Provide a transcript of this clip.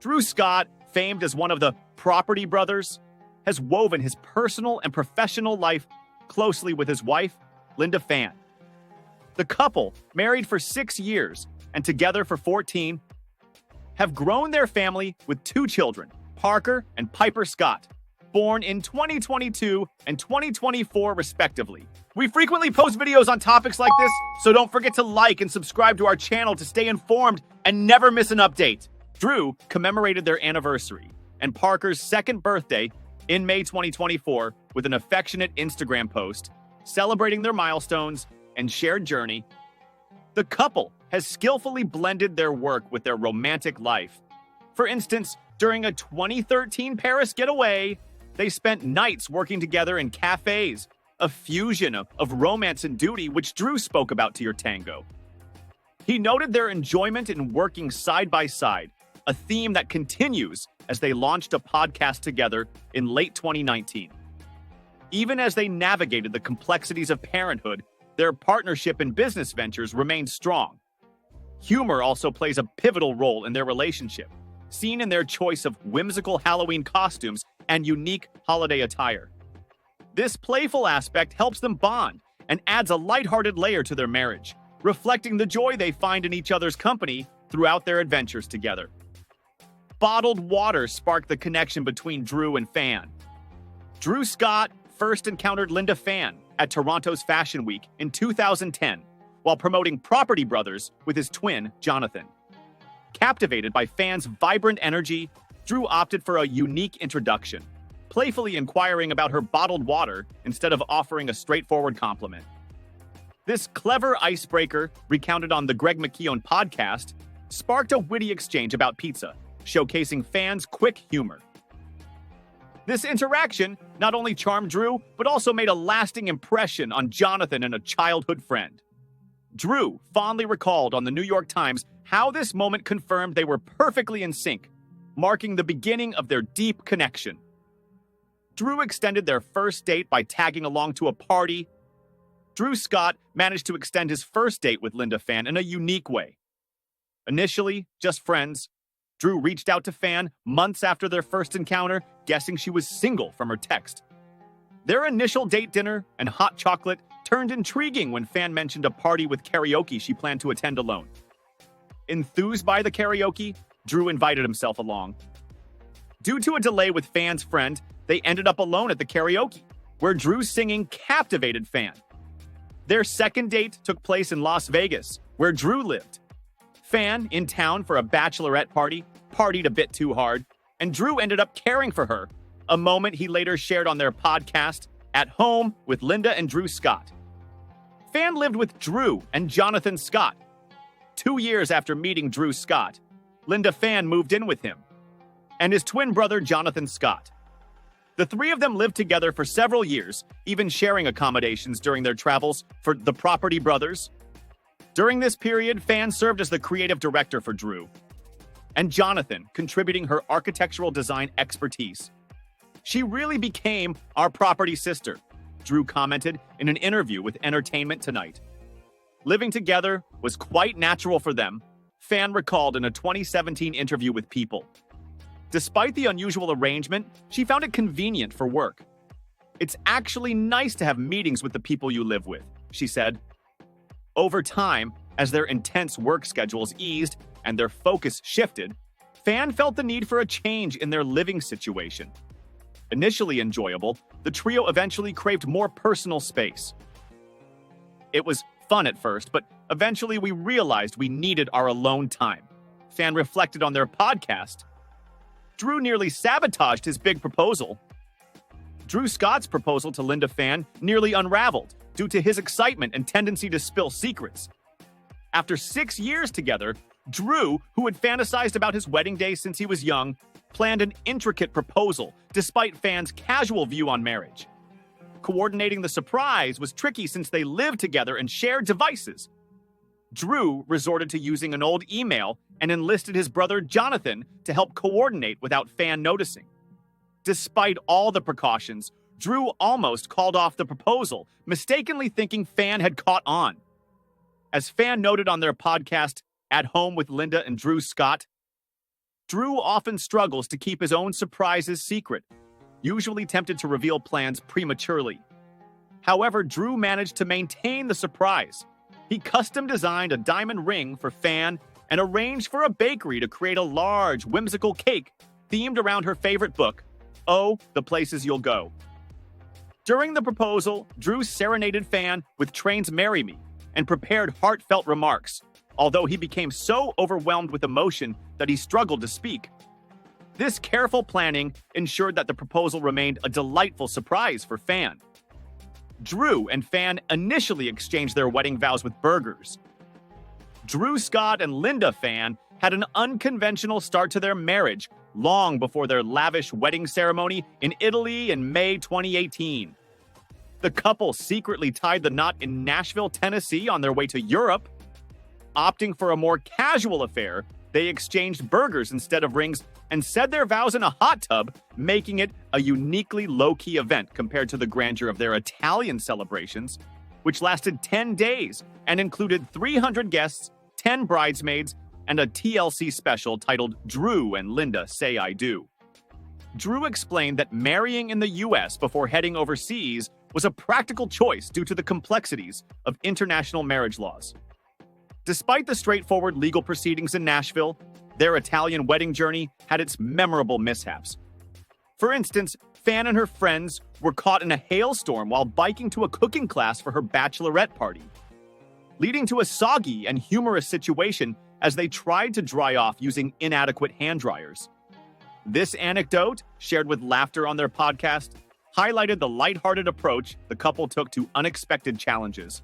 Drew Scott, famed as one of the Property Brothers, has woven his personal and professional life closely with his wife, Linda Phan. The couple, married for 6 years and together for 14, have grown their family with 2 children, Parker and Piper Scott, born in 2022 and 2024 respectively. We frequently post videos on topics like this, so don't forget to like and subscribe to our channel to stay informed and never miss an update. Drew commemorated their anniversary and Parker's 2nd birthday in May 2024 with an affectionate Instagram post celebrating their milestones and shared journey. The couple has skillfully blended their work with their romantic life. For instance, during a 2013 Paris getaway, they spent nights working together in cafes, a fusion of romance and duty, which Drew spoke about to your tango. He noted their enjoyment in working side by side, a theme that continues as they launched a podcast together in late 2019. Even as they navigated the complexities of parenthood, their partnership in business ventures remained strong. Humor also plays a pivotal role in their relationship, seen in their choice of whimsical Halloween costumes and unique holiday attire. This playful aspect helps them bond and adds a lighthearted layer to their marriage, reflecting the joy they find in each other's company throughout their adventures together. Bottled water sparked the connection between Drew and Phan. Drew Scott first encountered Linda Phan at Toronto's Fashion Week in 2010 while promoting Property Brothers with his twin, Jonathan. Captivated by Phan's vibrant energy, Drew opted for a unique introduction, playfully inquiring about her bottled water instead of offering a straightforward compliment. This clever icebreaker, recounted on the Greg McKeown podcast, sparked a witty exchange about pizza, showcasing Phan's quick humor. This interaction not only charmed Drew, but also made a lasting impression on Jonathan and a childhood friend. Drew fondly recalled on the New York Times how this moment confirmed they were perfectly in sync, marking the beginning of their deep connection. Drew extended their first date by tagging along to a party. Drew Scott managed to extend his first date with Linda Phan in a unique way. Initially, just friends, Drew reached out to Phan months after their first encounter, guessing she was single from her text. Their initial date dinner and hot chocolate turned intriguing when Phan mentioned a party with karaoke she planned to attend alone. Enthused by the karaoke, Drew invited himself along. Due to a delay with Phan's friend, they ended up alone at the karaoke, where Drew's singing captivated Phan. Their second date took place in Las Vegas, where Drew lived. Phan, in town for a bachelorette party, partied a bit too hard, and Drew ended up caring for her, a moment he later shared on their podcast, At Home with Linda and Drew Scott. Phan lived with Drew and Jonathan Scott. 2 years after meeting Drew Scott, Linda Phan moved in with him, and his twin brother Jonathan Scott. The 3 of them lived together for several years, even sharing accommodations during their travels for the Property Brothers. During this period, Phan served as the creative director for Drew, and Jonathan contributing her architectural design expertise. She really became our property sister, Drew commented in an interview with Entertainment Tonight. Living together was quite natural for them, Phan recalled in a 2017 interview with People. Despite the unusual arrangement, she found it convenient for work. It's actually nice to have meetings with the people you live with, she said. Over time, as their intense work schedules eased and their focus shifted, Phan felt the need for a change in their living situation. Initially enjoyable, the trio eventually craved more personal space. It was fun at first, but eventually we realized we needed our alone time, Phan reflected on their podcast. Drew nearly sabotaged his big proposal. Drew Scott's proposal to Linda Phan nearly unraveled due to his excitement and tendency to spill secrets. After 6 years together, Drew, who had fantasized about his wedding day since he was young, planned an intricate proposal despite Phan's casual view on marriage. Coordinating the surprise was tricky since they lived together and shared devices. Drew resorted to using an old email and enlisted his brother Jonathan to help coordinate without Phan noticing. Despite all the precautions, Drew almost called off the proposal, mistakenly thinking Phan had caught on. As Phan noted on their podcast, At Home with Linda and Drew Scott, Drew often struggles to keep his own surprises secret, usually tempted to reveal plans prematurely. However, Drew managed to maintain the surprise. He custom designed a diamond ring for Phan and arranged for a bakery to create a large, whimsical cake themed around her favorite book, Oh, the Places You'll Go. During the proposal, Drew serenaded Phan with Train's Marry Me and prepared heartfelt remarks, although he became so overwhelmed with emotion that he struggled to speak. This careful planning ensured that the proposal remained a delightful surprise for Phan. Drew and Phan initially exchanged their wedding vows with burgers. Drew Scott and Linda Phan had an unconventional start to their marriage long before their lavish wedding ceremony in Italy in May 2018. The couple secretly tied the knot in Nashville, Tennessee on their way to Europe. Opting for a more casual affair, they exchanged burgers instead of rings and said their vows in a hot tub, making it a uniquely low-key event compared to the grandeur of their Italian celebrations, which lasted 10 days and included 300 guests, 10 bridesmaids, and a TLC special titled Drew and Linda Say I Do. Drew explained that marrying in the US before heading overseas was a practical choice due to the complexities of international marriage laws. Despite the straightforward legal proceedings in Nashville, their Italian wedding journey had its memorable mishaps. For instance, Phan and her friends were caught in a hailstorm while biking to a cooking class for her bachelorette party, leading to a soggy and humorous situation as they tried to dry off using inadequate hand dryers. This anecdote, shared with laughter on their podcast, highlighted the lighthearted approach the couple took to unexpected challenges.